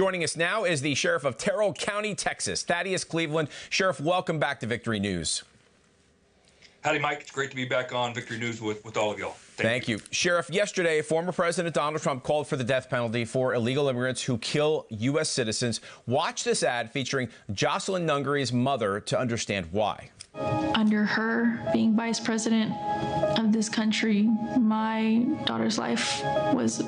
Joining us now is the Sheriff of Terrell County, Texas, Thaddeus Cleveland. Sheriff, welcome back to Victory News. Howdy, Mike. It's great to be back on Victory News with all of y'all. Thank you. Sheriff, yesterday, former President Donald Trump called for the death penalty for illegal immigrants who kill U.S. citizens. Watch this ad featuring Jocelyn Nungari's mother to understand why. Under her being vice president of this country, my daughter's life was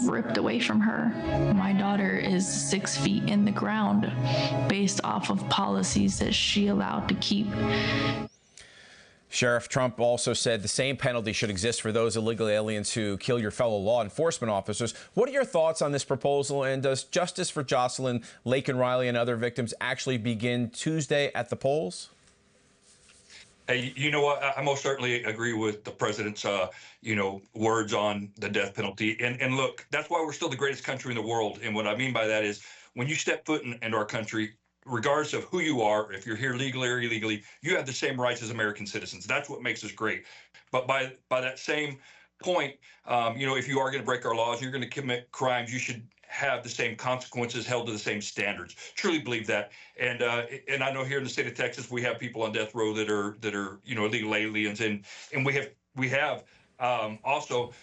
ripped away from her. My daughter is 6 feet in the ground based off of policies that she allowed to keep. Sheriff Trump also said the same penalty should exist for those illegal aliens who kill your fellow law enforcement officers. What are your thoughts on this proposal, and does justice for Jocelyn, Laken Riley, and other victims actually begin Tuesday at the polls? Hey, you know what? I most certainly agree with the president's, words on the death penalty. And look, that's why we're still the greatest country in the world. And what I mean by that is when you step foot into our country, regardless of who you are, if you're here legally or illegally, you have the same rights as American citizens. That's what makes us great. But by that same point, if you are going to break our laws, you're going to commit crimes, you should have the same consequences, held to the same standards. Truly believe that. And I know here in the state of Texas, we have people on death row that are illegal aliens, and we have also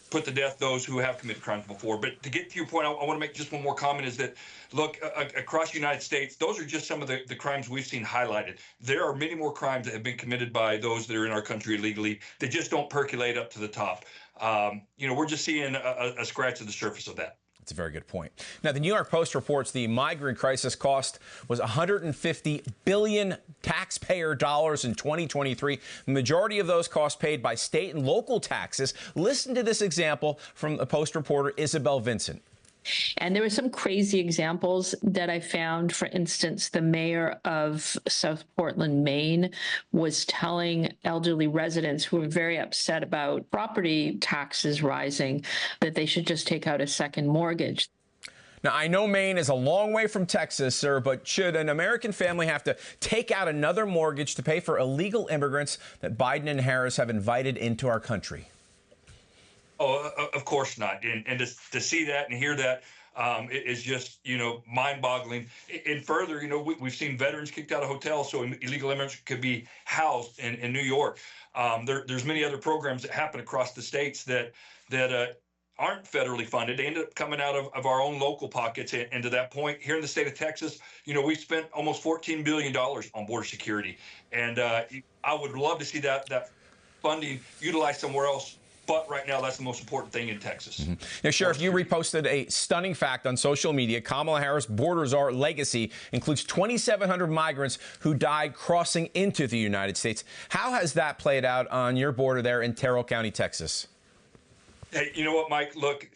put to death those who have committed crimes before. But to get to your point, I want to make just one more comment, is that, look, across the United States, those are just some of the crimes we've seen highlighted. There are many more crimes that have been committed by those that are in our country illegally that just don't percolate up to the top. We're just seeing a scratch of the surface of that. That's a very good point. Now, the New York Post reports the migrant crisis cost was $150 billion taxpayer dollars in 2023. The majority of those costs paid by state and local taxes. Listen to this example from the Post reporter Isabel Vincent. And there were some crazy examples that I found. For instance, the mayor of South Portland, Maine, was telling elderly residents who were very upset about property taxes rising that they should just take out a second mortgage. Now, I know Maine is a long way from Texas, sir, but should an American family have to take out another mortgage to pay for illegal immigrants that Biden and Harris have invited into our country? Oh, of course not. And to see that and hear that is just, mind-boggling. And further, we've seen veterans kicked out of hotels so illegal immigrants could be housed in New York. There's many other programs that happen across the states that aren't federally funded. They end up coming out of our own local pockets. And to that point, here in the state of Texas, we've spent almost $14 billion on border security. And I would love to see that funding utilized somewhere else. But right now, that's the most important thing in Texas. Mm-hmm. Now, Sheriff, you reposted a stunning fact on social media. Kamala Harris' border czar legacy includes 2,700 migrants who died crossing into the United States. How has that played out on your border there in Terrell County, Texas? Hey, you know what, Mike? Look,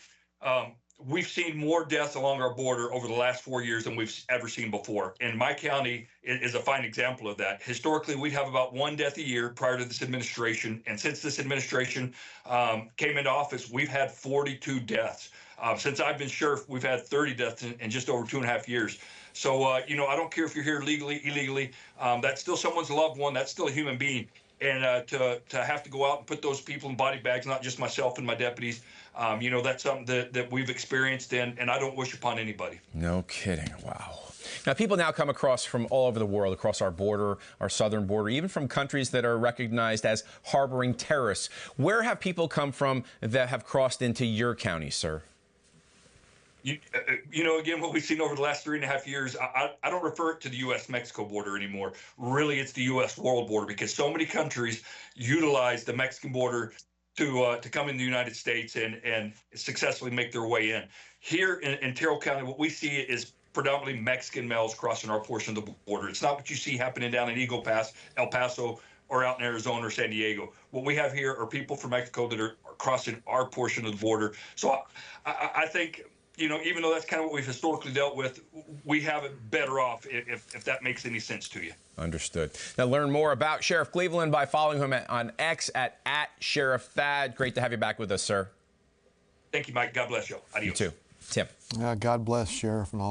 we've seen more deaths along our border over the last 4 years than we've ever seen before. And my county is a fine example of that. Historically, we'd have about one death a year prior to this administration. And since this administration came into office, we've had 42 deaths. Since I've been sheriff, we've had 30 deaths in just over 2.5 years. So, I don't care if you're here legally, illegally. That's still someone's loved one. That's still a human being. And to have to go out and put those people in body bags, not just myself and my deputies, that's something that we've experienced, and I don't wish upon anybody. No kidding. Wow. Now, people now come across from all over the world, across our border, our southern border, even from countries that are recognized as harboring terrorists. Where have people come from that have crossed into your county, sir? Again, what we've seen over the last 3.5 years, I don't refer it to the U.S.-Mexico border anymore. Really, it's the U.S.-world border, because so many countries utilize the Mexican border to come in the United States and successfully make their way in. Here in Terrell County, what we see is predominantly Mexican males crossing our portion of the border. It's not what you see happening down in Eagle Pass, El Paso, or out in Arizona or San Diego. What we have here are people from Mexico that are crossing our portion of the border. So I think, even though that's kind of what we've historically dealt with, we have it better off, if that makes any sense to you. Understood. Now, learn more about Sheriff Cleveland by following him on X at Sheriff Thad. Great to have you back with us, sir. Thank you, Mike. God bless you. Adios. You too. Tim. God bless, Sheriff, and all.